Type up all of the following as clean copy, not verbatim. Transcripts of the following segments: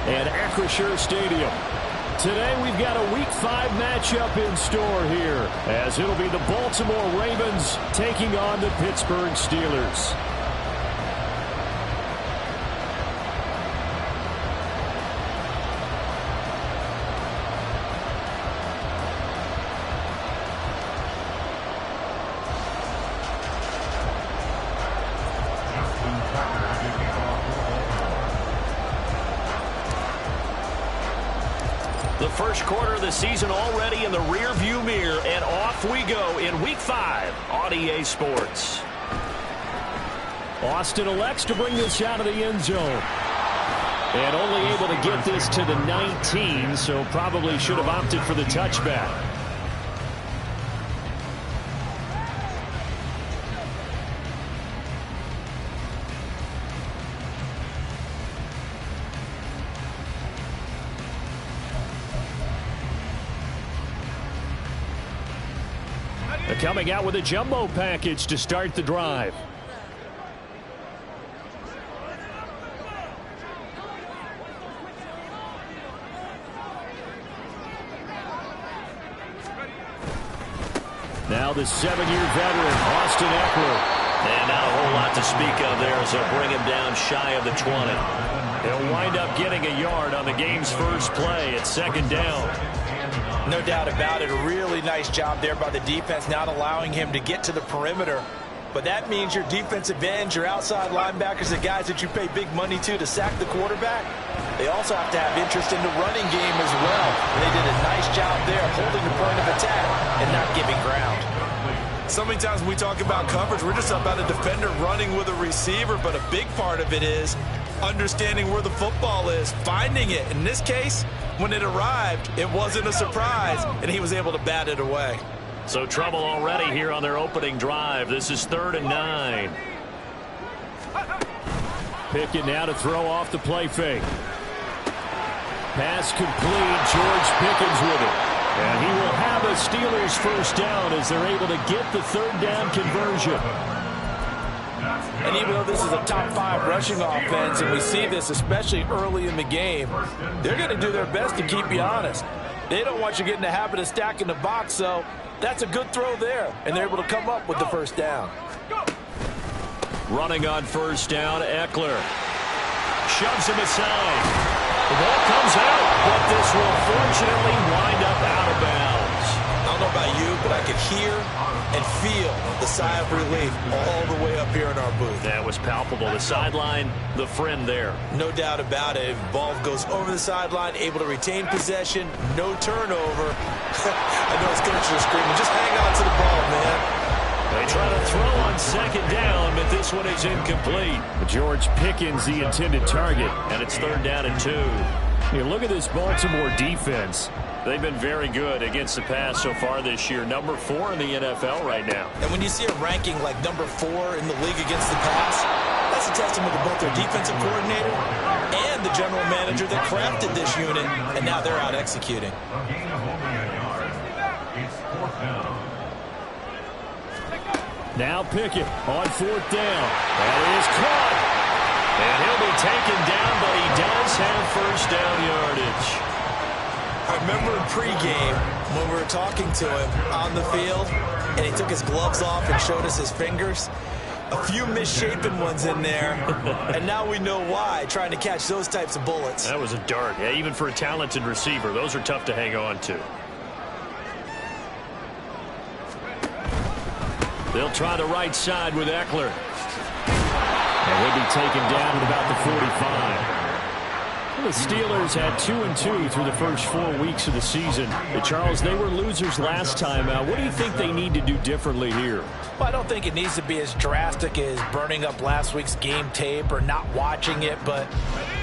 and Acrisure Stadium. Today we've got a Week 5 matchup in store here, as it'll be the Baltimore Ravens taking on the Pittsburgh Steelers. The first quarter of the season already in the rear-view mirror, and off we go in Week 5 on EA Sports. Austin elects to bring this out of the end zone. And only able to get this to the 19, so probably should have opted for the touchback. Coming out with a jumbo package to start the drive. Now the 7-year veteran, Austin Ekeler. And not a whole lot to speak of there as they'll bring him down shy of the 20. He'll wind up getting a yard on the game's first play at second down. No doubt about it. A really nice job there by the defense, not allowing him to get to the perimeter. But that means your defensive ends, your outside linebackers, the guys that you pay big money to sack the quarterback, they also have to have interest in the running game as well. And they did a nice job there holding the point of attack and not giving ground. So many times when we talk about coverage, we're just about a defender running with a receiver, but a big part of it is understanding where the football is, finding it. In this case, when it arrived, it wasn't a surprise, and he was able to bat it away. So trouble already here on their opening drive. This is 3rd and 9. Pickett now to throw off the play fake. Pass complete. George Pickens with it. And he will have a Steelers first down as they're able to get the 3rd down conversion. And even though this is a top 5 rushing offense, and we see this especially early in the game, they're going to do their best to keep you honest. They don't want you getting the habit of stacking the box, so that's a good throw there, and they're able to come up with the first down. Running on first down, Ekeler shoves him aside. The ball comes out, but this will fortunately wind up out of bounds. I don't know about you, but I could hear and feel the sigh of relief all the way up here in our booth. That was palpable. The sideline, the friend there. No doubt about it. Ball goes over the sideline, able to retain possession, no turnover. I know his coaches are screaming, just hang on to the ball, man. They try to throw on second down, but this one is incomplete. George Pickens, the intended target, and it's 3rd down and 2. You look at this Baltimore defense. They've been very good against the pass so far this year. Number 4 in the NFL right now. And when you see a ranking like number 4 in the league against the pass, that's a testament to both their defensive coordinator and the general manager that crafted this unit, and now they're out executing. Now Pickett on 4th down. That is caught. And he'll be taken down, but he does have first down yardage. I remember in pregame when we were talking to him on the field, and he took his gloves off and showed us his fingers. A few misshapen ones in there, and now we know why, trying to catch those types of bullets. That was a dart. Yeah, even for a talented receiver, those are tough to hang on to. They'll try the right side with Ekeler. And he'll be taken down at about the 45. The Steelers had 2-2 through the first 4 weeks of the season. Charles, they were losers last time out. What do you think they need to do differently here? Well, I don't think it needs to be as drastic as burning up last week's game tape or not watching it, but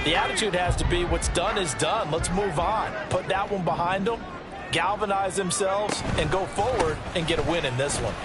the attitude has to be what's done is done. Let's move on. Put that one behind them, galvanize themselves, and go forward and get a win in this one.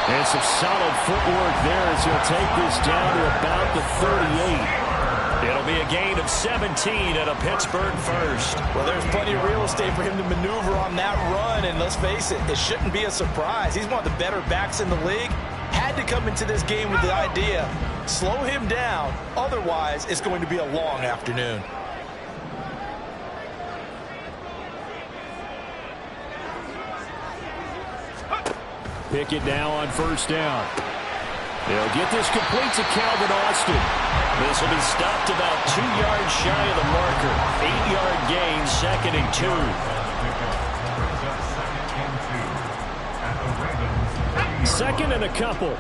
And some solid footwork there as he'll take this down to about the 38. It'll be a gain of 17 at a Pittsburgh first. Well, there's plenty of real estate for him to maneuver on that run, and let's face it, it shouldn't be a surprise. He's one of the better backs in the league. Had had to come into this game with the idea, slow him down, otherwise it's going to be a long afternoon. Pickett now on first down. They'll get this complete to Calvin Austin. This will be stopped about 2 yards shy of the marker. 8-yard gain, 2nd and 2. Second and a couple.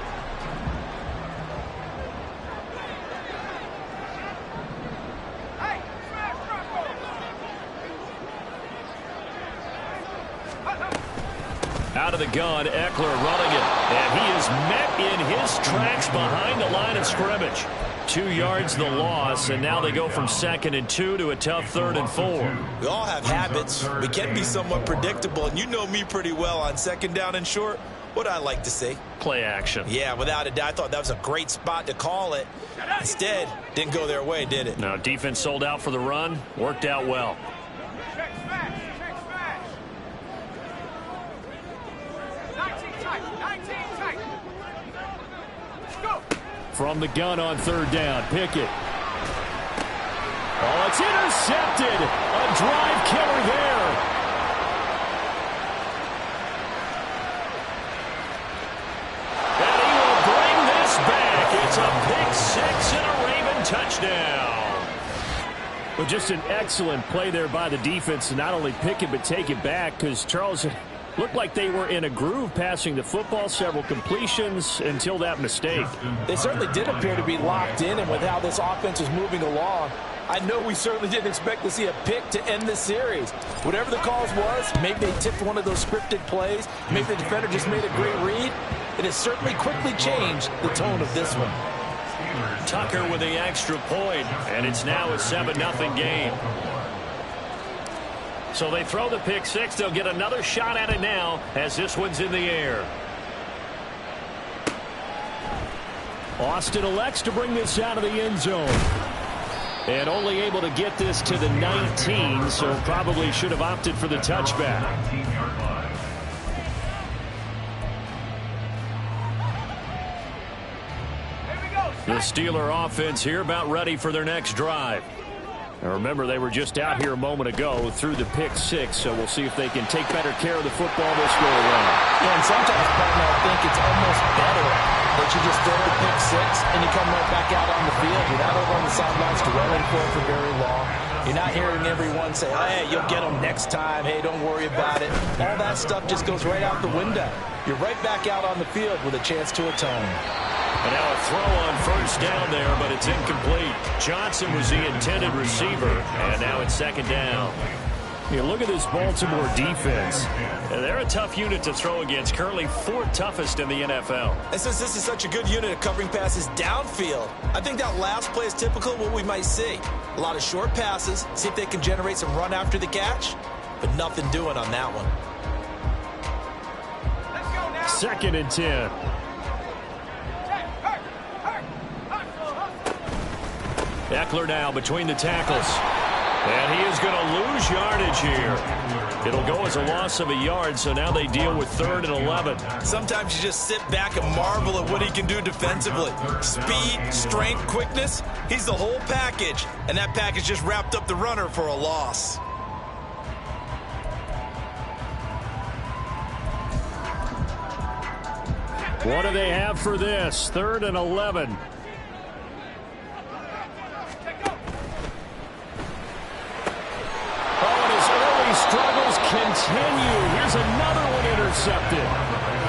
Out of the gun, Eckler running it. And he is met in his tracks behind the line of scrimmage. 2 yards the loss, and now they go from 2nd and 2 to a tough 3rd and 4. We all have habits. We can be somewhat predictable, and you know me pretty well on 2nd down and short. What I like to see. Play action. Yeah, without a doubt. I thought that was a great spot to call it. Instead, didn't go their way, did it? Now, defense sold out for the run. Worked out well. From the gun on 3rd down, Pickett. Oh, it's intercepted. A drive killer there. And he will bring this back. It's a pick 6 and a Raven touchdown. Well, just an excellent play there by the defense to not only pick it but take it back, because Charles, it looked like they were in a groove passing the football, several completions until that mistake. They certainly did appear to be locked in, and with how this offense was moving along, I know we certainly didn't expect to see a pick to end this series. Whatever the cause was, maybe they tipped one of those scripted plays, maybe the defender just made a great read. It has certainly quickly changed the tone of this one. Tucker with the extra point, and it's now a 7-0 game. So they throw the pick 6. They'll get another shot at it now as this one's in the air. Austin elects to bring this out of the end zone. And only able to get this to the 19, so probably should have opted for the touchback. The Steeler offense here about ready for their next drive. Now remember, they were just out here a moment ago through the pick 6, so we'll see if they can take better care of the football this go around. Yeah, and sometimes, partner, I think it's almost better that you just throw the pick 6 and you come right back out on the field. You're not over on the sidelines dwelling for very long. You're not hearing everyone say, hey, you'll get them next time. Hey, don't worry about it. All that stuff just goes right out the window. You're right back out on the field with a chance to atone. And now a throw on first down there, but it's incomplete. Johnson was the intended receiver, and now it's 2nd down. You look at this Baltimore defense. They're a tough unit to throw against, currently 4th toughest in the NFL. And since this is such a good unit of covering passes downfield, I think that last play is typical of what we might see. A lot of short passes, see if they can generate some run after the catch, but nothing doing on that one. 2nd and 10. Eckler now between the tackles. And he is going to lose yardage here. It'll go as a loss of a yard, so now they deal with 3rd and 11. Sometimes you just sit back and marvel at what he can do defensively. Speed, strength, quickness, he's the whole package. And that package just wrapped up the runner for a loss. What do they have for this? 3rd and 11. Struggles continue. Here's another one intercepted.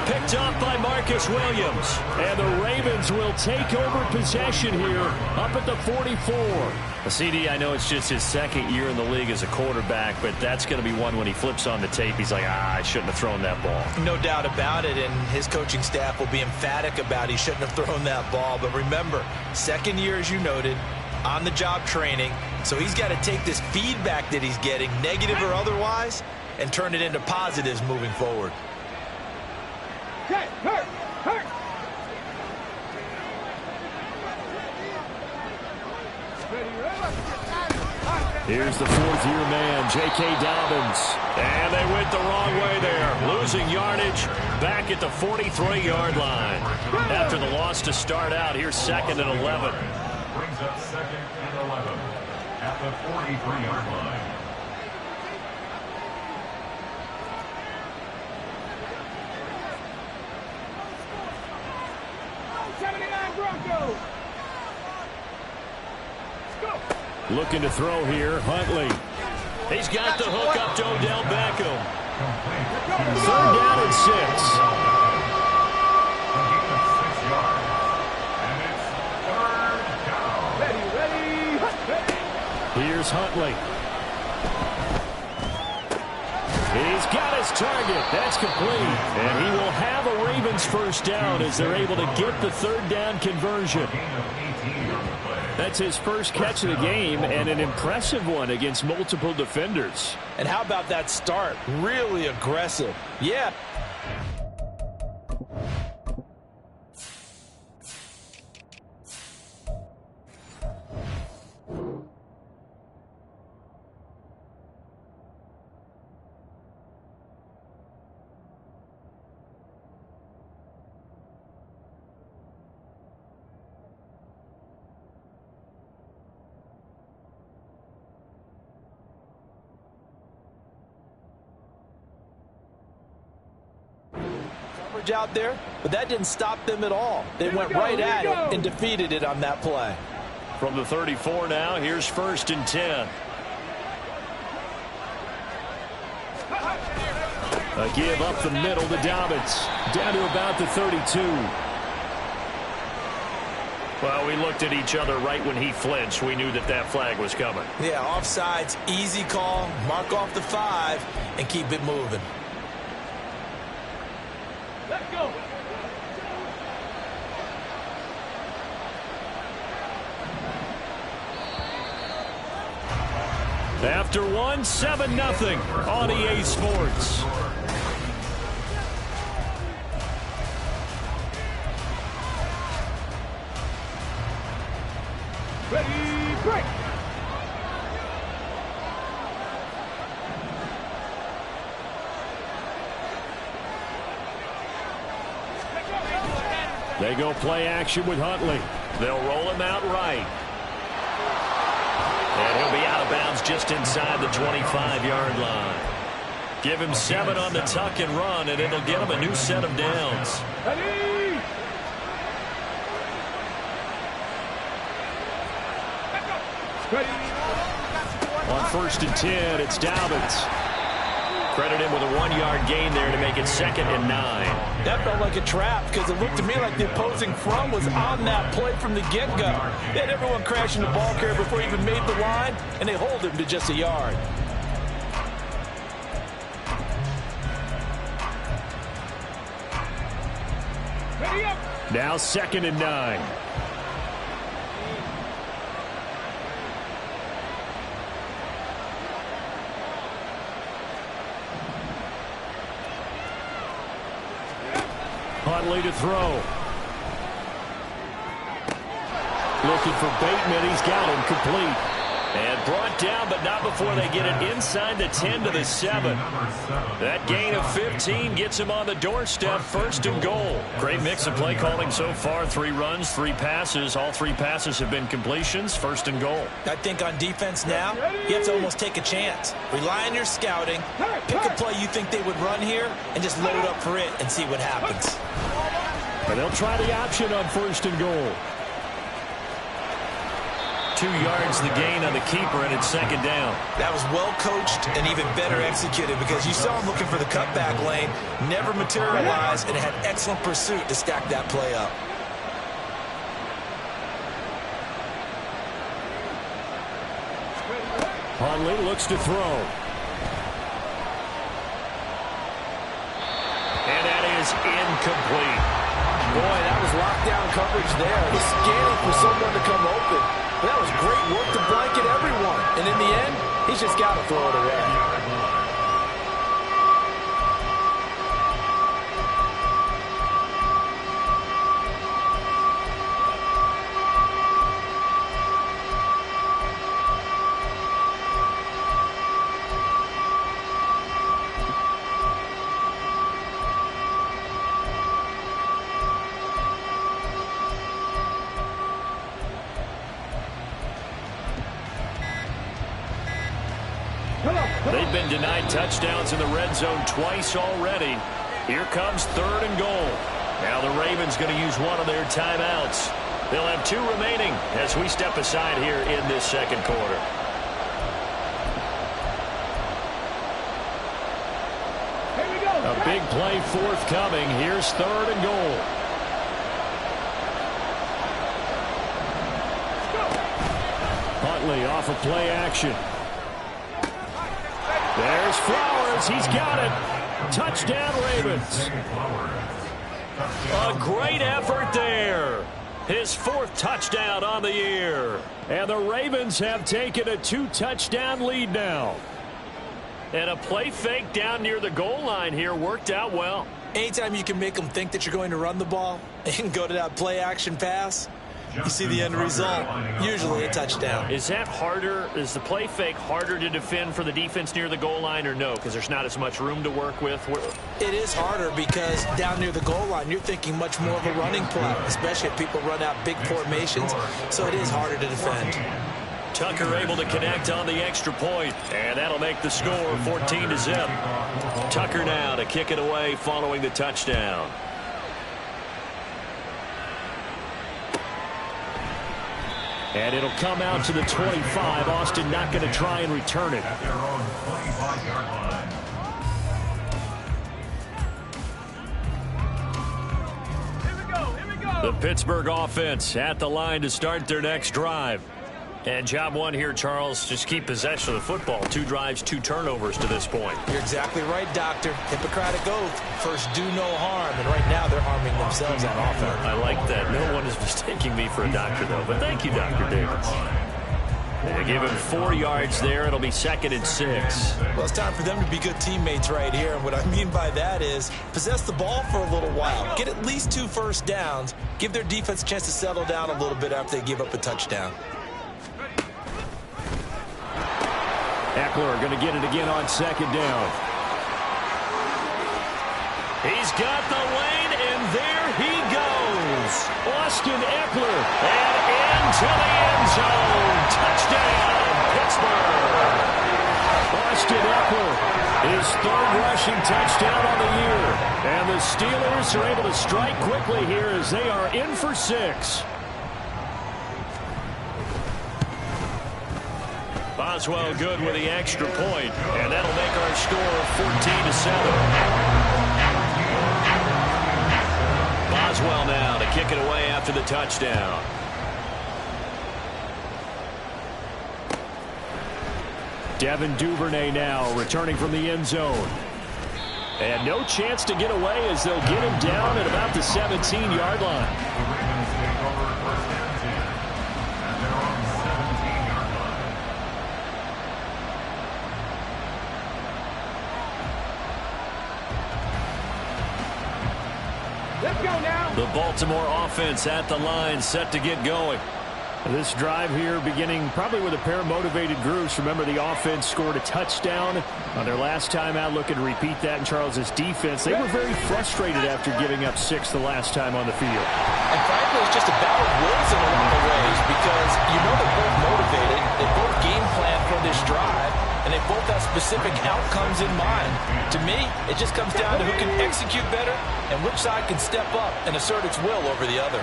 Picked off by Marcus Williams. And the Ravens will take over possession here up at the 44. CD, I know it's just his 2nd year in the league as a quarterback, but that's going to be one when he flips on the tape. He's like, I shouldn't have thrown that ball. No doubt about it, and his coaching staff will be emphatic about he shouldn't have thrown that ball. But remember, 2nd year, as you noted, on-the-job training. So he's got to take this feedback that he's getting, negative or otherwise, and turn it into positives moving forward. Here's the fourth-year man, J.K. Dobbins. And they went the wrong way there. Losing yardage back at the 43-yard line. After the loss to start out, here's 2nd and 11. Brings up 2nd and 11 at the 43-yard line. Looking to throw here, Huntley. He's got the hook up to Odell Beckham. 3rd down and 6. A gain of 6 yards. And it's 3rd down. Here's Huntley. He's got his target. That's complete. And he will have a Ravens first down as they're able to get the 3rd down conversion. Gain of 18 on the play. That's his first catch of the game, and an impressive one against multiple defenders. And how about that start? Really aggressive. Yeah. Out there, but that didn't stop them at all. They went right at it and defeated it on that play. From the 34 now, here's 1st and 10. A give up the middle to Dobbins. Down to about the 32. Well, we looked at each other right when he flinched. We knew that that flag was coming. Yeah, offsides, easy call. Mark off the 5 and keep it moving. Let's go. After one, 7-0 on EA Sports. Ready, break. They go play action with Huntley. They'll roll him out right. And he'll be out of bounds just inside the 25-yard line. Give him 7 on the tuck and run, and it'll get him a new set of downs. Ready. On 1st and 10, it's Dobbins. Credit him with a 1-yard gain there to make it 2nd and 9. That felt like a trap because it looked to me like the opposing front was on that play from the get-go. They had everyone crashing the ball carrier before he even made the line, and they hold him to just a yard. Ready up. Now 2nd and 9. Huntley to throw. Looking for Bateman. He's got him complete. And brought down, but not before they get it inside the 10 to the 7. That gain of 15 gets him on the doorstep, 1st and goal. Great mix of play calling so far. 3 runs, 3 passes. All 3 passes have been completions, 1st and goal. I think on defense now, you have to almost take a chance. Rely on your scouting. Pick a play you think they would run here and just load up for it and see what happens. And they'll try the option on 1st and goal. 2 yards the gain on the keeper, and it's 2nd down. That was well coached and even better executed because you saw him looking for the cutback lane, never materialized, and had excellent pursuit to stack that play up. Huntley looks to throw. And that is incomplete. Boy, that was lockdown coverage there. He's scanning for someone to come open. That was great work to blanket everyone. And in the end, he's just got to throw it away. They've been denied touchdowns in the red zone twice already. Here comes 3rd and goal. Now the Ravens going to use one of their timeouts. They'll have 2 remaining as we step aside here in this second quarter. Here we go. A big play forthcoming. Here's 3rd and goal. Huntley off of play action. There's Flowers. He's got it. Touchdown, Ravens. A great effort there. His 4th touchdown on the year. And the Ravens have taken a 2-touchdown lead now. And a play fake down near the goal line here worked out well. Anytime you can make them think that you're going to run the ball and go to that play action pass, you see the end result, usually a touchdown. Is that harder? Is the play fake harder to defend for the defense near the goal line or no? Because there's not as much room to work with? It is harder because down near the goal line, you're thinking much more of a running play, especially if people run out big formations. So it is harder to defend. Tucker able to connect on the extra point, and that'll make the score 14-0. Tucker now to kick it away following the touchdown. And it'll come out to the 25. Austin not going to try and return it. At their own 25-yard line. Here we go. The Pittsburgh offense at the line to start their next drive. And job one here, Charles, just keep possession of the football. 2 drives, 2 turnovers to this point. You're exactly right, Doctor. Hippocratic oath. First, do no harm. And right now, they're harming themselves on offense. I like that. No one is mistaking me for a doctor, though. But thank you, Dr. Davis. They give him 4 yards there. It'll be 2nd and 6. Well, it's time for them to be good teammates right here. And what I mean by that is possess the ball for a little while. Get at least 2 first downs. Give their defense a chance to settle down a little bit after they give up a touchdown. Eckler going to get it again on 2nd down. He's got the lane, and there he goes. Austin Eckler, and into the end zone. Touchdown, Pittsburgh. Austin Eckler, his 3rd rushing touchdown on the year. And the Steelers are able to strike quickly here as they are in for 6. Boswell good with the extra point, and that'll make our score 14-7. Boswell now to kick it away after the touchdown. Devin Duvernay now returning from the end zone. And no chance to get away as they'll get him down at about the 17-yard line. The Ravens take over 1st and 10 at their own 17-yard line. Let's go now. The Baltimore offense at the line, set to get going. This drive here beginning probably with a pair of motivated groups. Remember, the offense scored a touchdown on their last time out. Looking to repeat that in Charles's defense. They were very frustrated after giving up 6 the last time on the field. And frankly, it's just a battle of wills in a lot of ways because you know they're both motivated. They both game plan for this drive, and they both have specific outcomes in mind. To me, it just comes down to who can execute better and which side can step up and assert its will over the other.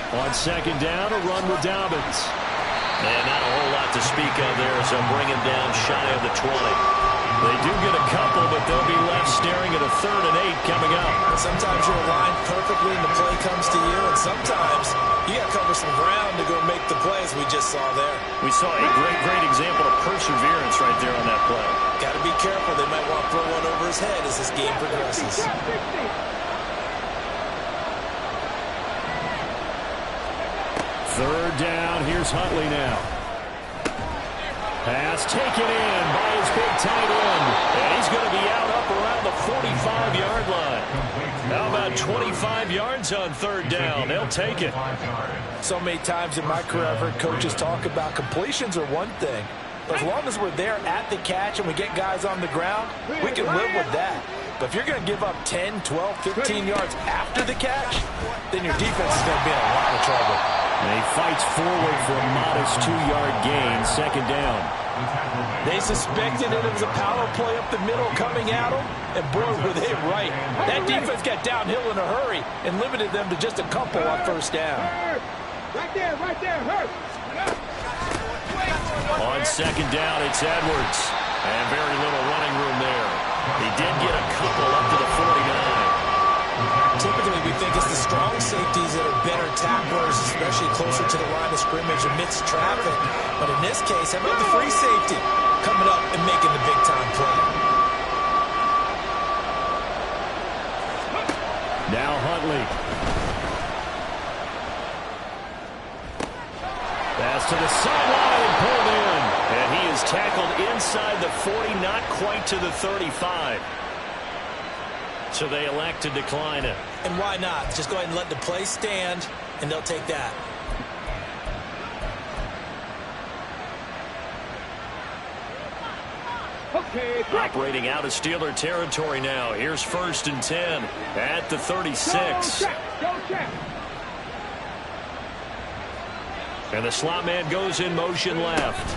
On 2nd down, a run with Dobbins. And not a whole lot to speak of there, so bring him down shy of the 20. They do get a couple, but they'll be left staring at a 3rd and 8 coming up. Sometimes you're aligned perfectly and the play comes to you, and sometimes you got to cover some ground to go make the plays we just saw there. We saw a great example of perseverance right there on that play. Got to be careful. They might want to throw one over his head as this game progresses. 3rd down. Here's Huntley now. Pass taken in by his big tight end. And he's going to be out up around the 45-yard line. How about 25 yards on 3rd down? They'll take it. So many times in my career, I've heard coaches talk about completions are one thing. But as long as we're there at the catch and we get guys on the ground, we can live with that. But if you're going to give up 10, 12, 15 yards after the catch, then your defense is going to be in a lot of trouble. And he fights forward for a modest 2-yard gain, second down. They suspected it was a power play up the middle coming at them, and boy, were they right. That defense got downhill in a hurry and limited them to just a couple on first down. Right there, hurt. On second down, it's Edwards. And very little running room there. He did get a couple up to the 49. Typically, we think it's the strong safeties that are better tacklers, especially closer to the line of scrimmage amidst traffic. But in this case, how about the free safety coming up and making the big-time play? Now Huntley. Pass to the sideline and pulled in. And he is tackled inside the 40, not quite to the 35. So they elect to decline it. And why not? Just go ahead and let the play stand, and they'll take that. Okay, Operating out of Steeler territory now. Here's 1st and 10 at the 36. Go check. And the slot man goes in motion left.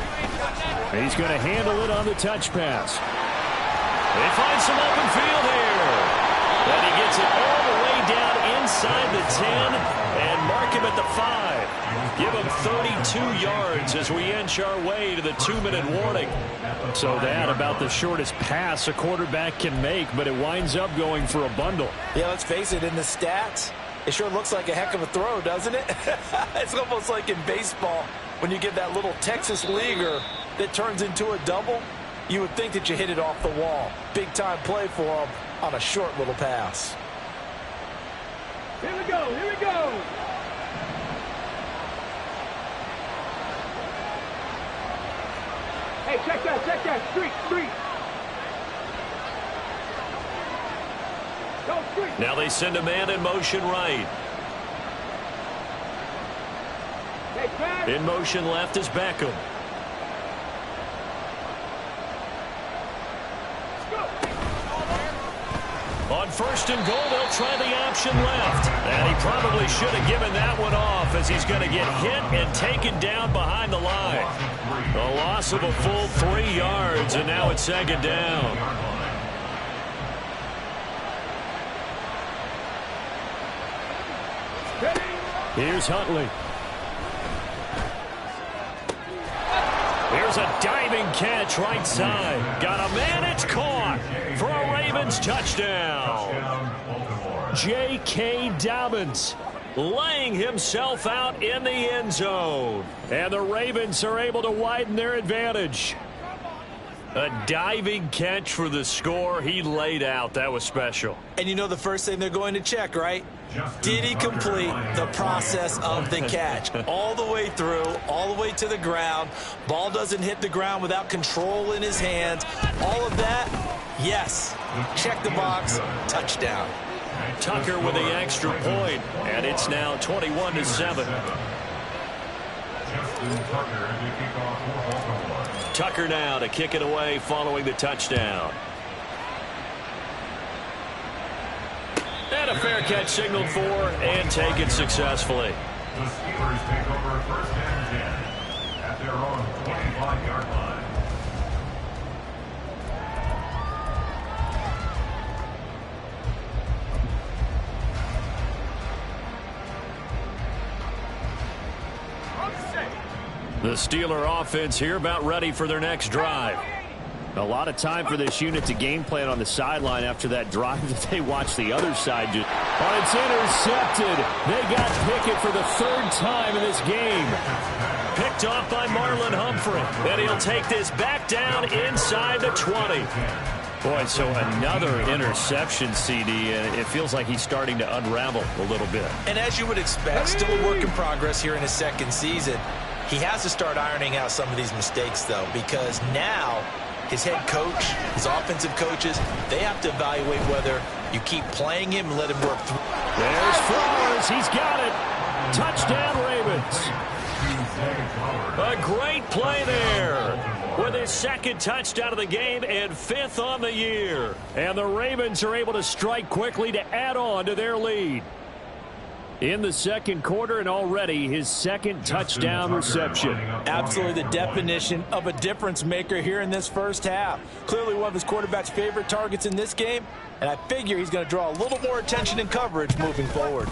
He's going to handle it on the touch pass. They find some open field here. And he gets it all the way down inside the 10 and mark him at the 5. Give him 32 yards as we inch our way to the 2-minute warning. So that about the shortest pass a quarterback can make, but it winds up going for a bundle. Yeah, let's face it, in the stats, it sure looks like a heck of a throw, doesn't it? It's almost like in baseball when you get that little Texas leaguer that turns into a double. You would think that you hit it off the wall. Big-time play for him on a short little pass. Here we go. Hey, check that. Street. Go street. Now they send a man in motion right. Hey, pass. In motion left is Beckham. On 1st and goal, they'll try the option left. And he probably should have given that one off as he's going to get hit and taken down behind the line. A loss of a full 3 yards, and now it's second down. Here's Huntley. Here's a diving catch right side. Got a man, it's caught for a Ravens touchdown. J.K. Dobbins laying himself out in the end zone. And the Ravens are able to widen their advantage. A diving catch for the score. He laid out. That was special. And you know the first thing they're going to check, right? Did he complete the process of the catch? All the way through, all the way to the ground. Ball doesn't hit the ground without control in his hands. All of that, yes. Check the box, touchdown. Tucker with the extra point, and it's now 21-7. Tucker now to kick it away following the touchdown. And a fair catch signaled for and taken successfully. The Steelers take over 1st and 10 at their own 25-yard line. The Steeler offense here about ready for their next drive. A lot of time for this unit to game plan on the sideline after that drive that they watched the other side do. Oh, it's intercepted. They got Pickett for the 3rd time in this game. Picked off by Marlon Humphrey. And he'll take this back down inside the 20. Boy, so another interception, CD, and it feels like he's starting to unravel a little bit. And as you would expect, still a work in progress here in his 2nd season. He has to start ironing out some of these mistakes, though, because now his head coach, his offensive coaches, they have to evaluate whether you keep playing him and let him work through. There's Flowers. He's got it. Touchdown, Ravens. A great play there with his second touchdown of the game and 5th on the year. And the Ravens are able to strike quickly to add on to their lead. In the second quarter, and already his second touchdown reception. Absolutely the definition of a difference maker here in this first half. Clearly one of his quarterback's favorite targets in this game, and I figure he's going to draw a little more attention and coverage moving forward.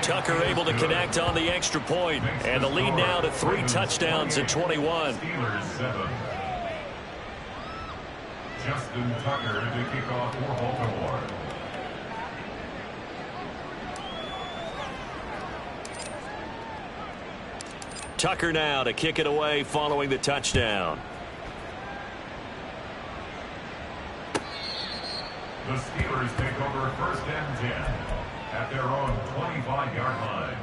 Tucker able to connect on the extra point, and the lead now to 3 touchdowns at 21. Justin Tucker to kick off for Baltimore. Tucker now to kick it away following the touchdown. The Steelers take over 1st and 10 at their own 25-yard line.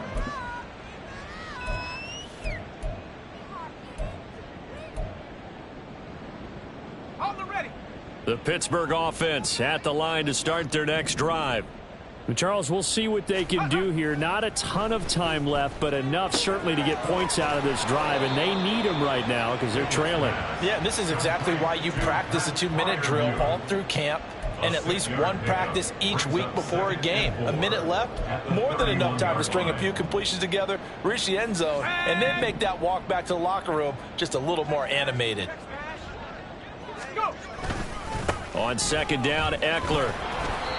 The Pittsburgh offense at the line to start their next drive. Charles, we'll see what they can do here. Not a ton of time left, but enough certainly to get points out of this drive, and they need them right now because they're trailing. Yeah, this is exactly why you practice a 2-minute drill all through camp and at least one practice each week before a game. A minute left, more than enough time to string a few completions together, reach the end zone, and then make that walk back to the locker room just a little more animated. On second down, Eckler.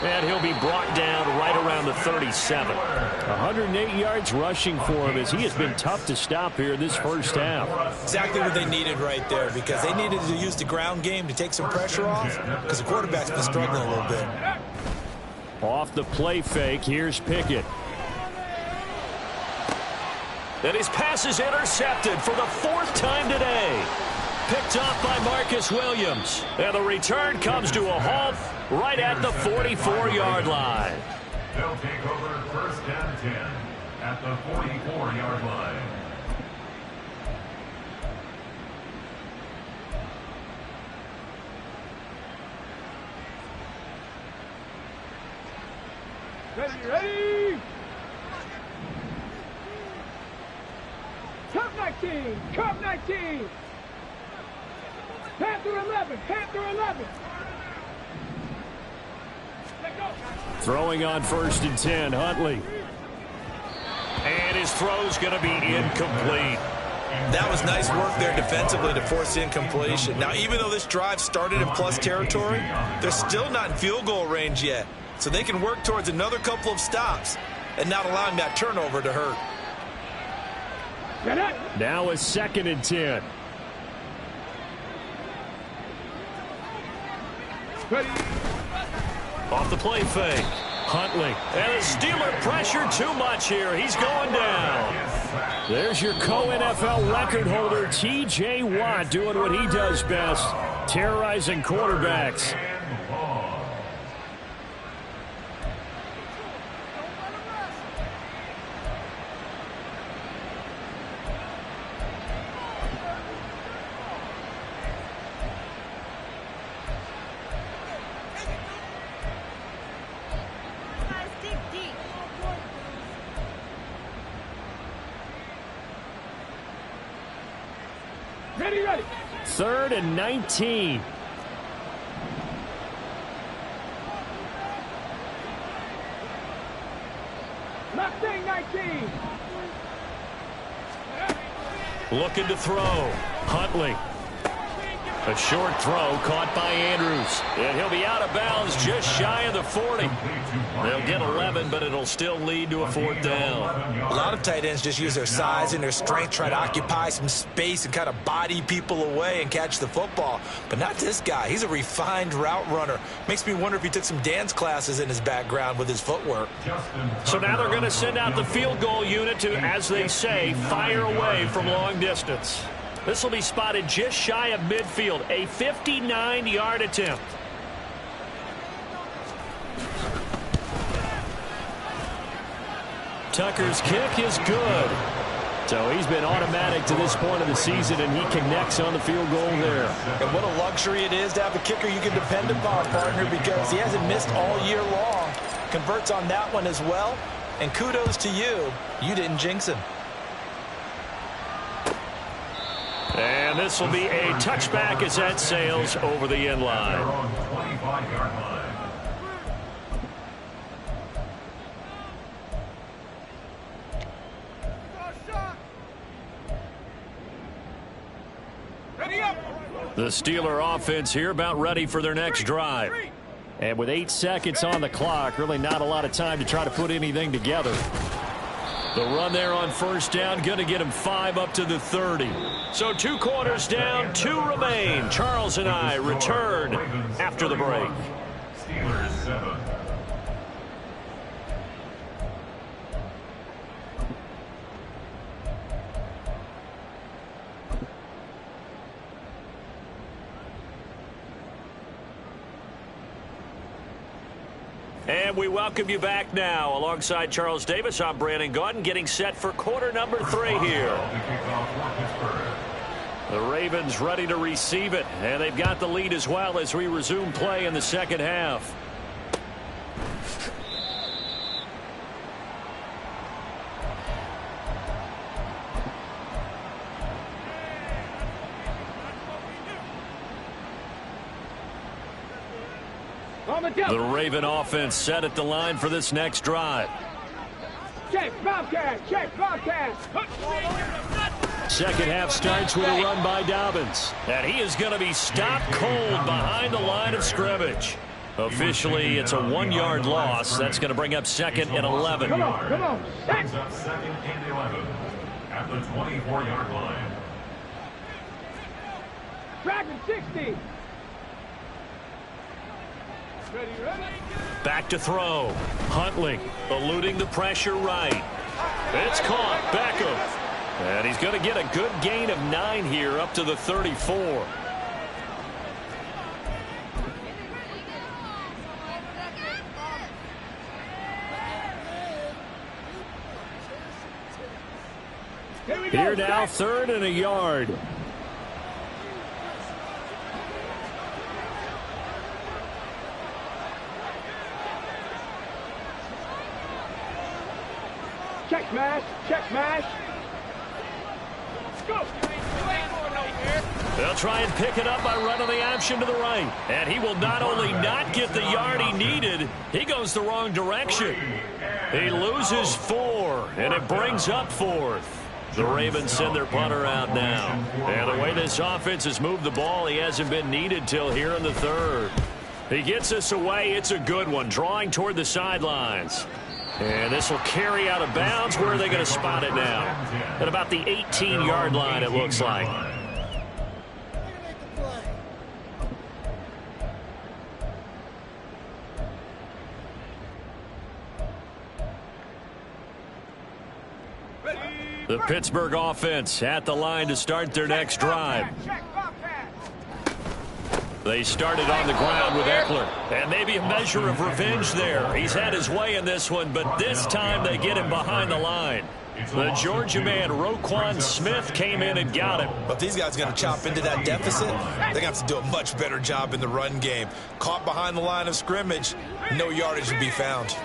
And he'll be brought down right around the 37. 108 yards rushing for him as he has been tough to stop here this first half. Exactly what they needed right there, because they needed to use the ground game to take some pressure off because the quarterback's been struggling a little bit. Off the play fake, here's Pickett. And his pass is intercepted for the 4th time today. Picked off by Marcus Williams. And the return comes to a halt right at the 44-yard line. They'll take over 1st and 10 at the 44-yard line. Ready? Cup 19! Cup 19! Panther 11! Panther 11! Let go! Throwing on 1st and 10, Huntley. And his throw's going to be incomplete. That was nice work there defensively to force incompletion. Now, even though this drive started in plus territory, they're still not in field goal range yet. So they can work towards another couple of stops and not allowing that turnover to hurt. Now a 2nd and 10. Off the play fake. Huntley. And the Steeler pressure too much here. He's going down. There's your co-NFL record holder, T.J. Watt, doing what he does best, terrorizing quarterbacks. Ready. 3rd and 19. Mustang 19. Looking to throw. Huntley. A short throw caught by Andrews. And he'll be out of bounds just shy of the 40. They'll get 11, but it'll still lead to a 4th down. A lot of tight ends just use their size and their strength, try to occupy some space and kind of body people away and catch the football. But not this guy. He's a refined route runner. Makes me wonder if he took some dance classes in his background with his footwork. So now they're going to send out the field goal unit to, as they say, fire away from long distance. This will be spotted just shy of midfield, a 59-yard attempt. Tucker's kick is good. So he's been automatic to this point of the season, and he connects on the field goal there. And what a luxury it is to have a kicker you can depend upon, partner, because he hasn't missed all year long. Converts on that one as well. And kudos to you. You didn't jinx him. And this will be a touchback as that sails over the end line. They're on 25-yard line. The Steeler offense here about ready for their next drive. And with 8 seconds on the clock, really not a lot of time to try to put anything together. The run there on first down, going to get him 5 up to the 30. So 2 quarters down, 2 remain. Charles and I return after the break. Steelers 7. And we welcome you back now. Alongside Charles Davis, I'm Brandon Gaudin, getting set for quarter number 3 here. The Ravens ready to receive it, and they've got the lead as well as we resume play in the second half. The Raven offense set at the line for this next drive. Check, Bobcat, check, Bobcat. Second half starts with a run by Dobbins. And he is going to be stopped cold behind the line of scrimmage. Officially, it's a 1-yard loss. That's going to bring up 2nd and 11. Come on, come on. Brings up 2nd and 11 at the 24-yard line. Tracking 60. Back to throw. Huntley eluding the pressure right. It's caught. Beckham. And he's going to get a good gain of 9 here up to the 34. Here now, 3rd and a yard. Check smash, check smash. Go. They'll try and pick it up by running the option to the right. And he will not only not get the yard he needed, he goes the wrong direction. He loses 4, and it brings up 4th. The Ravens send their punter out now. And the way this offense has moved the ball, he hasn't been needed till here in the 3rd. He gets us away. It's a good one, drawing toward the sidelines. And this will carry out of bounds. Where are they going to spot it now? At about the 18-yard line, it looks like. The Pittsburgh offense at the line to start their next drive. They started on the ground with Eckler, and maybe a measure of revenge there. He's had his way in this one, but this time they get him behind the line. The Georgia man, Roquan Smith, came in and got him. But these guys are going to chop into that deficit. They're going to have to do a much better job in the run game. Caught behind the line of scrimmage, no yardage to be found.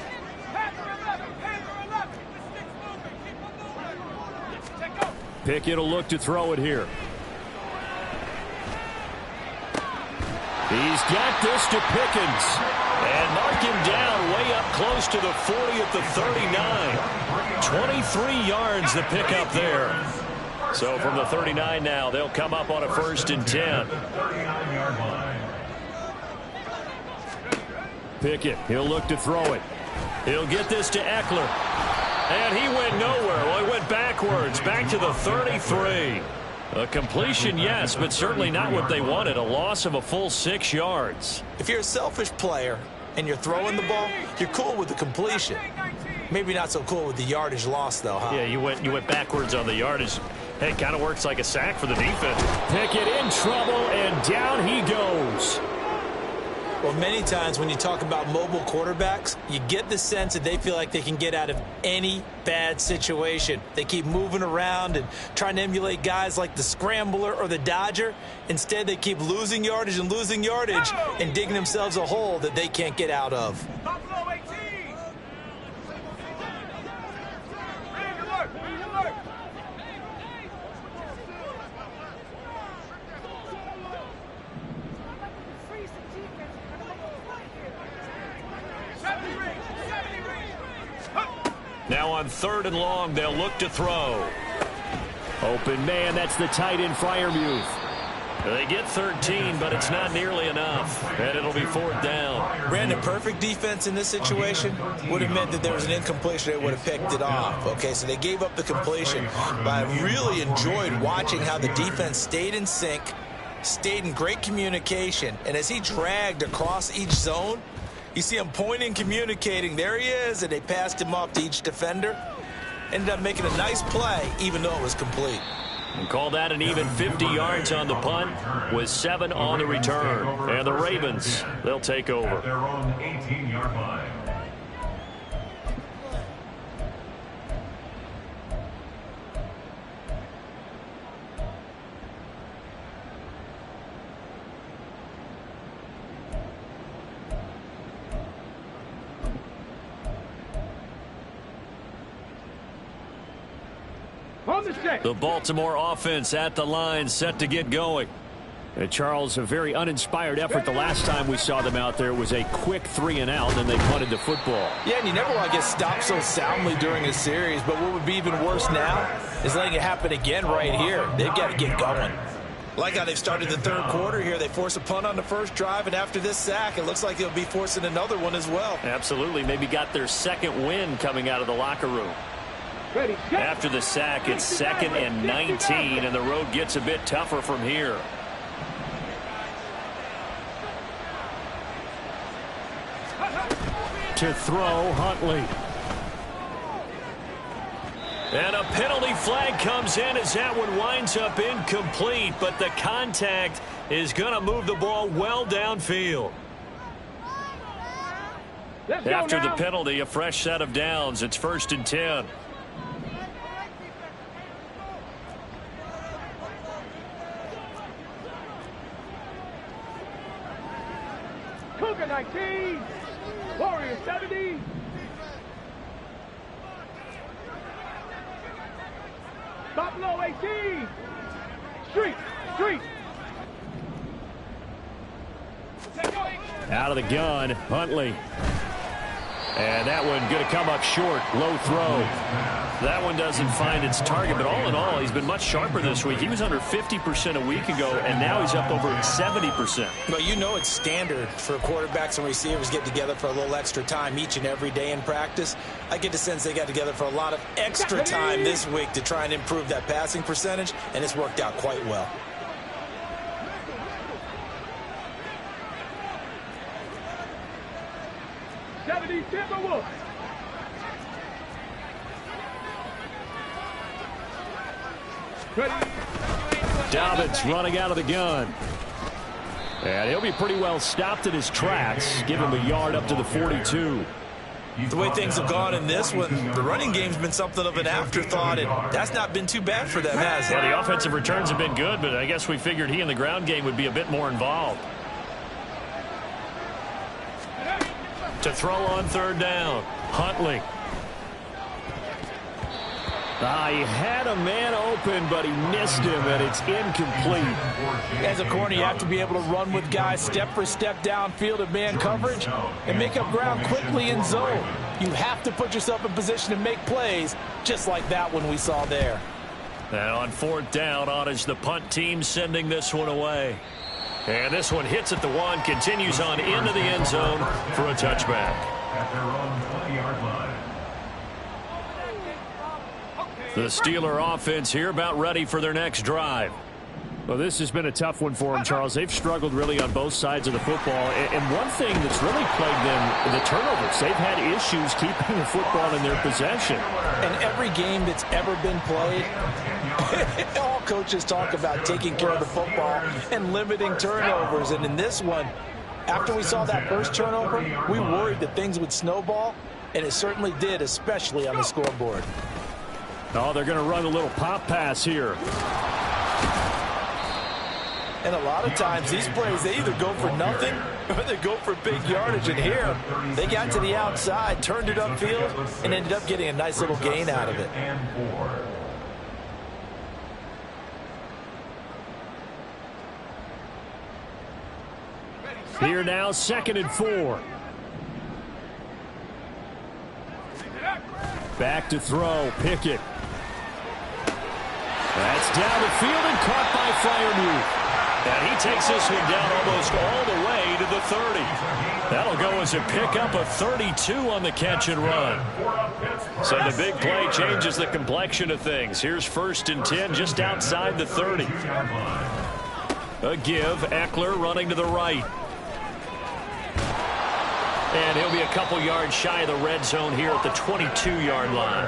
Pickett will look to throw it here. He's got this to Pickens. And mark him down way up close to the 40 at the 39. 23 yards the pickup there. So from the 39 now, they'll come up on a 1st and 10. Pickett, he'll look to throw it. He'll get this to Eckler. And he went nowhere. Well, he went backwards, back to the 33. A completion, yes, but certainly not what they wanted. A loss of a full 6 yards. If you're a selfish player and you're throwing the ball, you're cool with the completion. Maybe not so cool with the yardage loss, though, huh? Yeah, you went backwards on the yardage. Hey, it kind of works like a sack for the defense. Pickett in trouble, and down he goes. Well, many times when you talk about mobile quarterbacks, you get the sense that they feel like they can get out of any bad situation. They keep moving around and trying to emulate guys like the Scrambler or the Dodger. Instead, they keep losing yardage and digging themselves a hole that they can't get out of. Now on 3rd and long, they'll look to throw. Open man, that's the tight end Freiermuth. They get 13, but it's not nearly enough, and it'll be 4th down. Brandon, perfect defense in this situation would have meant that there was an incompletion. They would have picked it off. Okay, so they gave up the completion. But I really enjoyed watching how the defense stayed in sync, stayed in great communication, and as he dragged across each zone, you see him pointing, communicating. There he is, and they passed him off to each defender. Ended up making a nice play, even though it was complete. And call that an even 50 yards on the punt with 7 on the return. And the Ravens, they'll take over. At their own 18-yard line. On the set. The Baltimore offense at the line, set to get going. And Charles, a very uninspired effort the last time we saw them out there. It was a quick 3 and out, and then they punted the football. Yeah, and you never want to get stopped so soundly during a series, but what would be even worse now is letting it happen again right here. They've got to get going. Like how they've started the 3rd quarter here. They force a punt on the first drive, and after this sack, it looks like they'll be forcing another one as well. Absolutely. Maybe got their 2nd win coming out of the locker room. Ready, set. After the sack, it's 2nd and 19, and the road gets a bit tougher from here. To throw, Huntley. And a penalty flag comes in as that one winds up incomplete, but the contact is going to move the ball well downfield. Let's go After the now. penalty, a fresh set of downs. It's 1st and 10. Cougar 19. Warrior 70. Buffalo 18. Street. Out of the gun, Huntley. And that one going to come up short. Low throw. That one doesn't find its target, but all in all, he's been much sharper this week. He was under 50% a week ago, and now he's up over 70%. Well, you know it's standard for quarterbacks and receivers get together for a little extra time each and every day in practice. I get the sense they got together for a lot of extra time this week to try and improve that passing percentage, and it's worked out quite well. Timberwolves. Dobbins running out of the gun. And he'll be pretty well stopped in his tracks. Give him a yard up to the 42. The way things have gone in this one, the running game's been something of an afterthought, and that's not been too bad for them, has it? Yeah, the offensive returns have been good, but I guess we figured he in the ground game would be a bit more involved. To throw on 3rd down, Huntley. He had a man open, but he missed him, and it's incomplete. As a corner, you have to be able to run with guys step for step downfield of man coverage and make up ground quickly in zone. You have to put yourself in position to make plays, just like that one we saw there. And on 4th down, on is the punt team sending this one away. And this one hits at the 1, continues on into the end zone for a touchback. At their own 20-yard line. The Steeler offense here about ready for their next drive. Well, this has been a tough one for them, Charles. They've struggled really on both sides of the football. And one thing that's really plagued them, the turnovers. They've had issues keeping the football in their possession. And every game that's ever been played, all coaches talk about taking care of the football and limiting turnovers. And in this one, after we saw that first turnover, we worried that things would snowball, and it certainly did, especially on the scoreboard. Oh, they're going to run a little pop pass here. And a lot of times, these plays, they either go for nothing or they go for big yardage. And here, they got to the outside, turned it upfield, and ended up getting a nice little gain out of it. And 4. Here now, 2nd and 4. Back to throw, Pickett. That's down the field and caught by Freiermuth. And he takes this one down almost all the way to the 30. That'll go as a pickup of 32 on the catch and run. So the big play changes the complexion of things. Here's 1st and 10 just outside the 30. A give, Eckler running to the right. And he'll be a couple yards shy of the red zone here at the 22-yard line.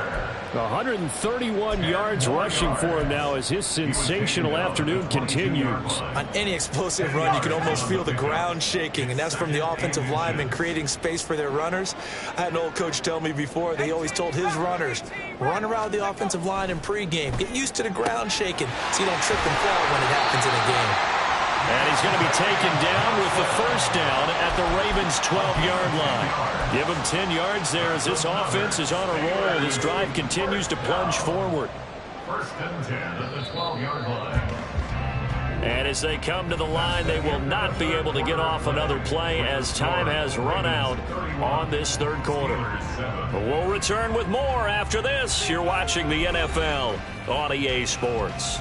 131 yards rushing for him now as his sensational afternoon continues. On any explosive run, you can almost feel the ground shaking, and that's from the offensive linemen creating space for their runners. I had an old coach tell me before, they always told his runners, run around the offensive line in pregame. Get used to the ground shaking so you don't trip and fall when it happens in a game. And he's going to be taken down with the 1st down at the Ravens' 12-yard line. Give him 10 yards there as this offense is on a roll. This drive continues to plunge forward. 1st and 10 at the 12-yard line. And as they come to the line, they will not be able to get off another play as time has run out on this 3rd quarter. We'll return with more after this. You're watching the NFL on EA Sports.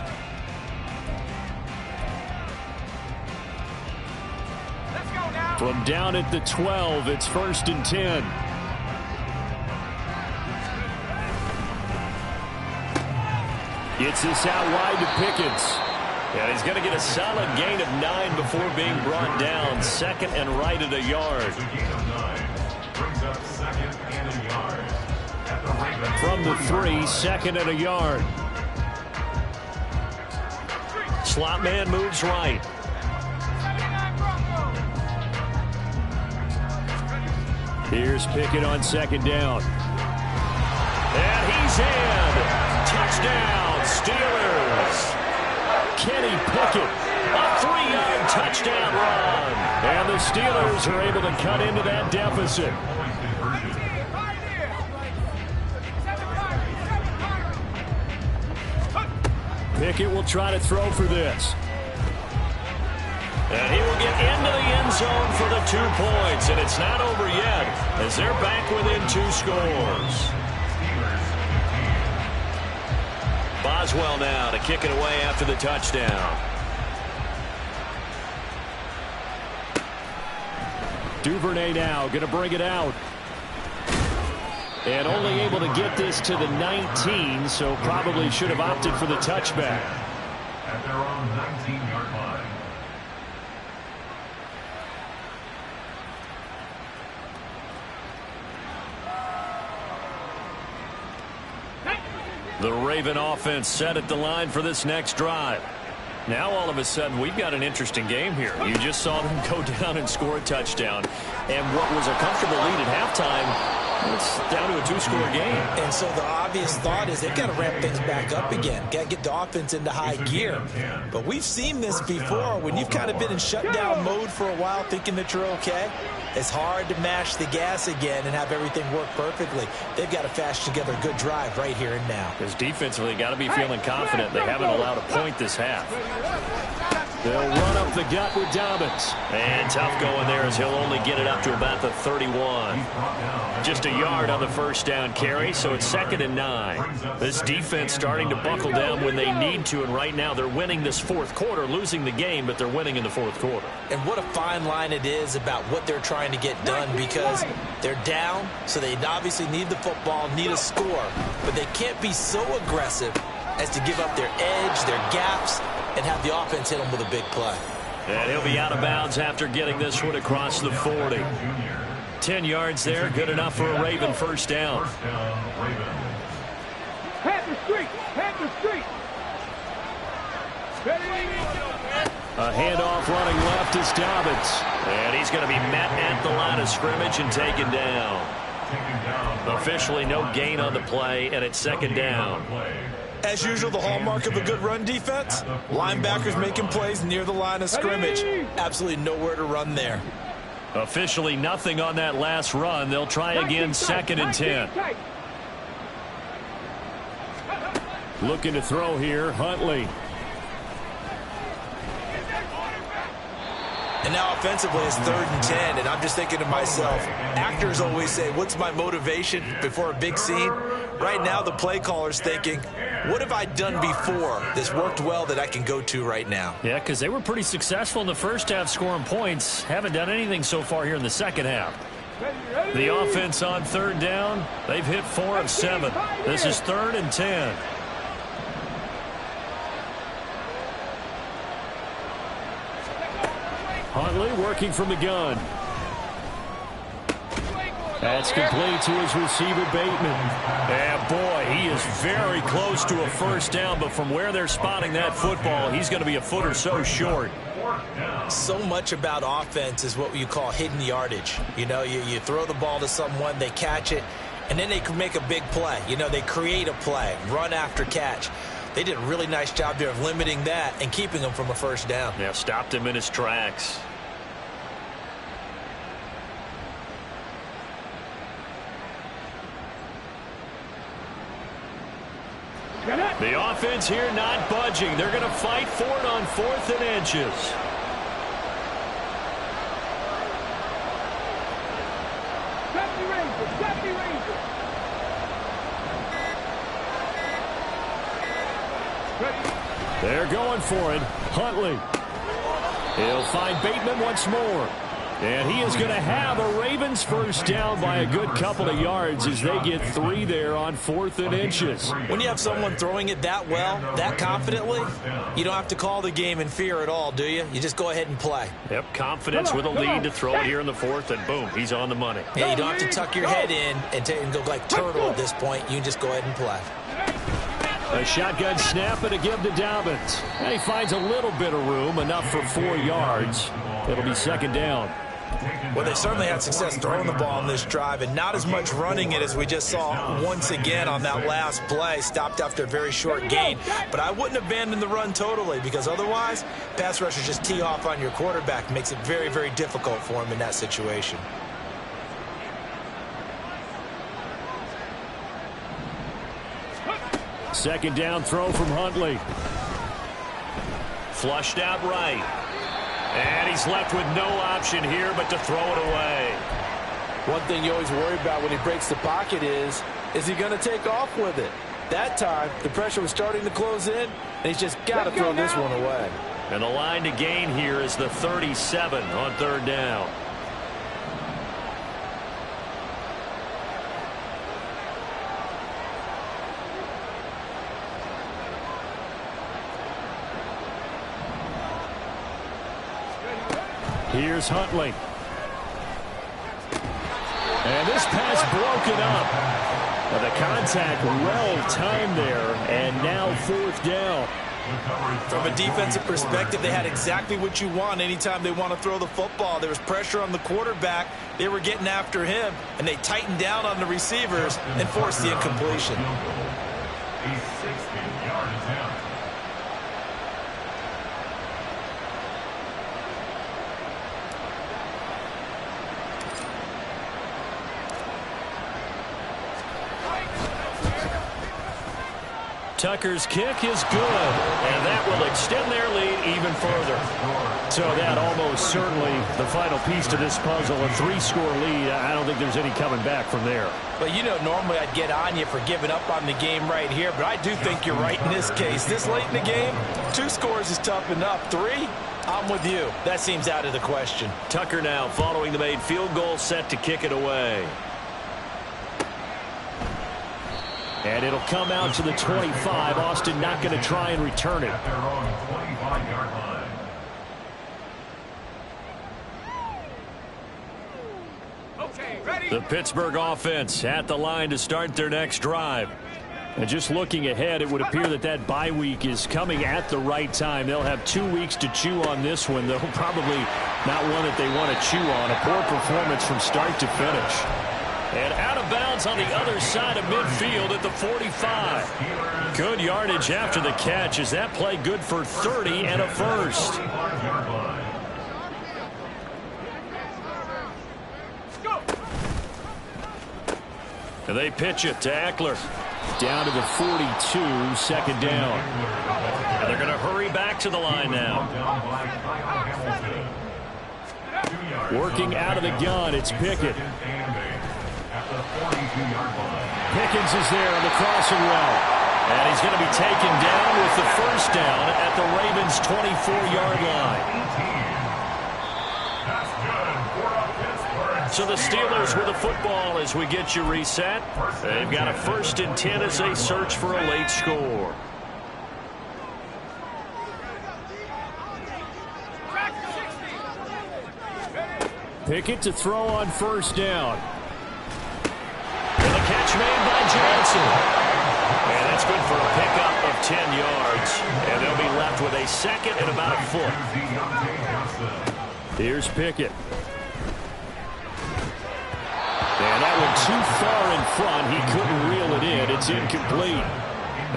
From down at the 12, it's 1st and 10. Gets this out wide to Pickett. And he's going to get a solid gain of 9 before being brought down. 2nd and right at a yard. From the 3, 2nd and a yard. Slot man moves right. Here's Pickett on 2nd down. And he's in. Touchdown, Steelers. Kenny Pickett, A 3-yard touchdown run. and the Steelers are able to cut into that deficit. Pickett will try to throw for this. And he will get into the end zone for the 2 points. And it's not over yet as they're back within 2 scores. Boswell now to kick it away after the touchdown. Duvernay now going to bring it out. And only able to get this to the 19, so probably should have opted for the touchback. At their own 19-yard line. The Raven offense set at the line for this next drive. Now all of a sudden we've got an interesting game here. You just saw them go down and score a touchdown. And what was a comfortable lead at halftime, it's down to a 2-score game. And so the obvious thought is they've got to ramp things back up again. Got to get the offense into high gear. But we've seen this before. When you've kind of been in shutdown mode for a while thinking that you're okay, it's hard to mash the gas again and have everything work perfectly. They've got to fashion together a good drive right here and now. Because defensively, got to be feeling confident. They haven't allowed a point this half. They'll run up the gut with Dobbins. And tough going there as he'll only get it up to about the 31. Just a yard on the 1st down carry, so it's 2nd and 9. This defense starting to buckle down when they need to, and right now they're winning this 4th quarter, losing the game, but they're winning in the 4th quarter. And what a fine line it is about what they're trying to get done, because they're down, so they obviously need the football, need a score, but they can't be so aggressive as to give up their edge, their gaps, and have the offense hit them with a big play. And he'll be out of bounds after getting this one across the 40. 10 yards there, good enough for a Raven 1st down. Panther street! Panther street! A handoff running left is Dobbins. And he's going to be met at the line of scrimmage and taken down. Officially no gain on the play, and it's 2nd down. As usual, the hallmark of a good run defense, linebackers making plays near the line of scrimmage. Absolutely nowhere to run there. Officially nothing on that last run. They'll try again, 2nd and 10. Looking to throw here, Huntley. And now offensively it's 3rd and 10, and I'm just thinking to myself, actors always say, what's my motivation before a big scene? Right now the play caller's thinking, what have I done before that's worked well that I can go to right now? Yeah, because they were pretty successful in the first half scoring points. Haven't done anything so far here in the second half. The offense on 3rd down. They've hit 4 of 7. This is 3rd and 10. Huntley working from the gun. That's complete to his receiver, Bateman. And boy, he is very close to a first down, but from where they're spotting that football, he's going to be a foot or so short. So much about offense is what you call hidden yardage. You know, you throw the ball to someone, they catch it, and then they can make a big play. You know, they create a play, run after catch. They did a really nice job there of limiting that and keeping him from a first down. Yeah, stopped him in his tracks. The offense here not budging. They're going to fight for it on 4th and inches. They're going for it. Huntley. He'll find Bateman once more. And he is going to have a Ravens first down by a good couple of yards as they get 3 there on 4th and inches. When you have someone throwing it that well, that confidently, you don't have to call the game in fear at all, do you? You just go ahead and play. Yep, confidence with a lead to throw it here in the 4th, and boom, he's on the money. Yeah, you don't have to tuck your head in and go like turtle at this point. You can just go ahead and play. A shotgun snap and a give to Dobbins. And he finds a little bit of room, enough for 4 yards. It'll be 2nd down. Well, they certainly had success throwing the ball on this drive and not as much running it as we just saw once again on that last play. Stopped after a very short gain. But I wouldn't abandon the run totally because otherwise, pass rushers just tee off on your quarterback. Makes it very, very difficult for him in that situation. Second down throw from Huntley. Flushed out right. And he's left with no option here but to throw it away. One thing you always worry about when he breaks the pocket is he going to take off with it? That time, the pressure was starting to close in, and he's just got to throw this one away. And the line to gain here is the 37 on 3rd down. Here's Huntley. And this pass broken up. And the contact well timed there, and now 4th down. From a defensive perspective, they had exactly what you want anytime they want to throw the football. There was pressure on the quarterback. They were getting after him, and they tightened down on the receivers and forced the incompletion. A 16-yard attempt. Tucker's kick is good, and that will extend their lead even further. So that almost certainly the final piece to this puzzle, a 3-score lead. I don't think there's any coming back from there. Well, you know, normally I'd get on you for giving up on the game right here, but I do think you're right in this case. This late in the game, 2 scores is tough enough. 3, I'm with you. That seems out of the question. Tucker now following the made field goal, set to kick it away. And it'll come out to the 25. Austin not going to try and return it. At their own 25-yard line. Okay, ready? The Pittsburgh offense at the line to start their next drive. And just looking ahead, it would appear that bye week is coming at the right time. They'll have 2 weeks to chew on this one, though probably not one that they want to chew on. A poor performance from start to finish. And out of bounds on the other side of midfield at the 45. Good yardage after the catch. Is that play good for 30 and a first? And they pitch it to Eckler. Down to the 42, second down. And they're going to hurry back to the line now. Working out of the gun, it's Pickett. Pickens is there on the crossing route. And he's going to be taken down with the first down at the Ravens' 24-yard line. So the Steelers with the football as we get you reset. They've got a 1st and 10 as they search for a late score. Pickett to throw on first down. And the catch made by Johnson. And that's good for a pickup of 10 yards. And they'll be left with a 2nd and about a foot. Here's Pickett. And that one too far in front. He couldn't reel it in. It's incomplete.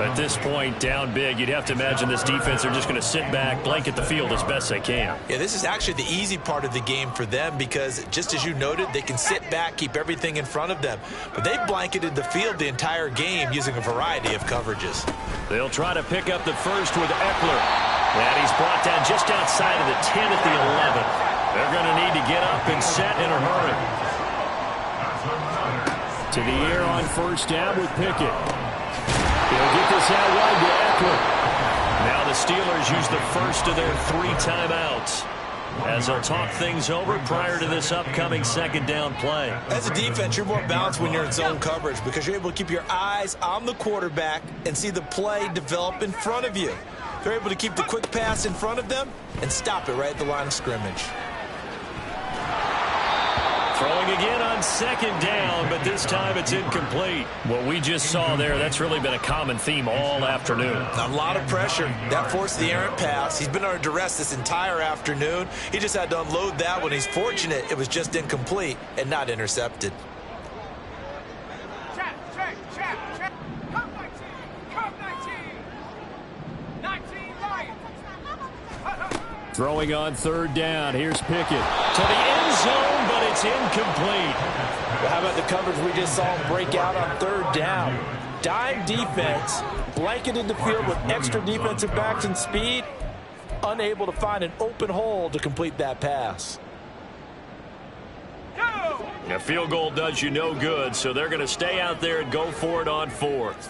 At this point, down big, you'd have to imagine this defense are just going to sit back, blanket the field as best they can. Yeah, this is actually the easy part of the game for them because, just as you noted, they can sit back, keep everything in front of them. But they've blanketed the field the entire game using a variety of coverages. They'll try to pick up the first with Eckler. And he's brought down just outside of the 10 at the 11. They're going to need to get up and set in a hurry. To the air on first down with Pickett. He'll get this out wide to Eckler. Now the Steelers use the first of their 3 timeouts as they'll talk things over prior to this upcoming 2nd down play. As a defense, you're more balanced when you're in zone coverage because you're able to keep your eyes on the quarterback and see the play develop in front of you. They're able to keep the quick pass in front of them and stop it right at the line of scrimmage. Throwing again on 2nd down, but this time it's incomplete. What we just saw there, that's really been a common theme all afternoon. A lot of pressure. That forced the errant pass. He's been under duress this entire afternoon. He just had to unload that one. He's fortunate it was just incomplete and not intercepted. Check. Come 19. 19 Lions. Throwing on 3rd down. Here's Pickett. To the end zone, but it's incomplete. Well, how about the coverage we just saw him break out on 3rd down? Dime defense, blanketed the field with extra defensive backs and speed, unable to find an open hole to complete that pass. A field goal does you no good, so they're going to stay out there and go for it on 4th.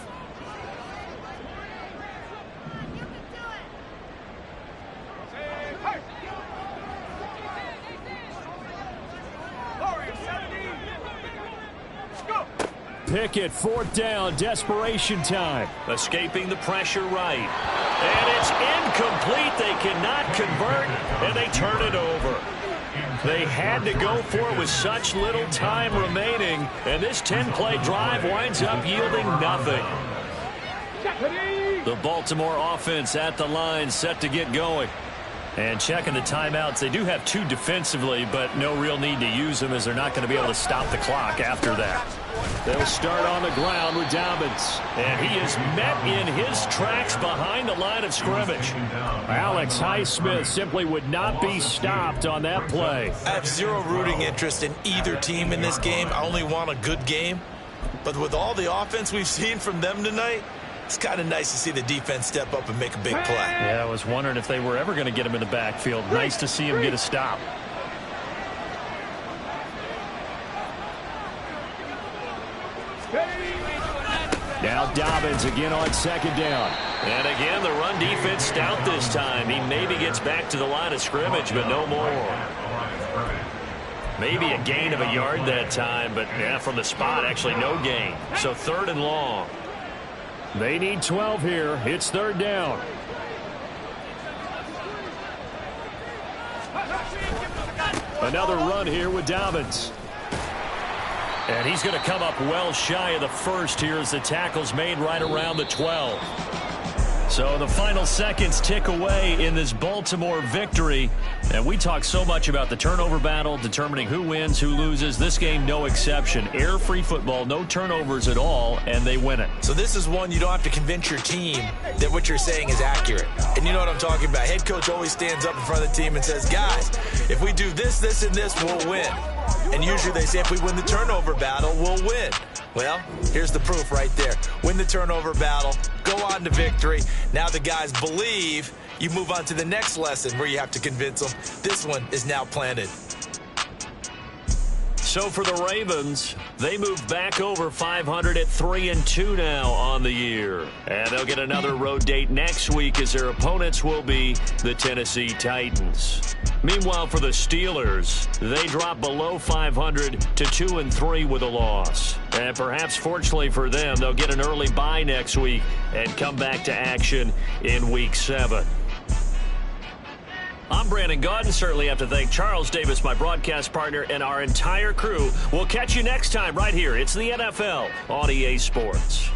Pickett, 4th down, desperation time. Escaping the pressure right. And it's incomplete. They cannot convert, and they turn it over. They had to go for it with such little time remaining, and this 10-play drive winds up yielding nothing. The Baltimore offense at the line, set to get going. And checking the timeouts, they do have 2 defensively, but no real need to use them as they're not going to be able to stop the clock after that. They'll start on the ground with Dobbins. And he is met in his tracks behind the line of scrimmage. Alex Highsmith simply would not be stopped on that play. I have zero rooting interest in either team in this game. I only want a good game. But with all the offense we've seen from them tonight, it's kind of nice to see the defense step up and make a big play. Yeah, I was wondering if they were ever going to get him in the backfield. Nice to see him get a stop. Now Dobbins again on 2nd down. And again, the run defense stout this time. He maybe gets back to the line of scrimmage, but no more. Maybe a gain of a yard that time, but yeah, from the spot, actually no gain. So 3rd and long. They need 12 here. It's 3rd down. Another run here with Dobbins. And he's going to come up well shy of the first here as the tackle's made right around the 12. So the final seconds tick away in this Baltimore victory. And we talk so much about the turnover battle, determining who wins, who loses. This game, no exception. Air-free football, no turnovers at all, and they win it. So this is one you don't have to convince your team that what you're saying is accurate. And you know what I'm talking about. Head coach always stands up in front of the team and says, guys, if we do this, this, and this, we'll win. And usually they say if we win the turnover battle, we'll win. Well, here's the proof right there. Win the turnover battle, go on to victory. Now the guys believe. You move on to the next lesson where you have to convince them. This one is now planted. So for the Ravens, they move back over 500 at 3-2 now on the year. And they'll get another road date next week as their opponents will be the Tennessee Titans. Meanwhile, for the Steelers, they drop below 500 to 2-3 with a loss. And perhaps fortunately for them, they'll get an early bye next week and come back to action in Week 7. I'm Brandon Gaudin. Certainly have to thank Charles Davis, my broadcast partner, and our entire crew. We'll catch you next time right here. It's the NFL on EA Sports.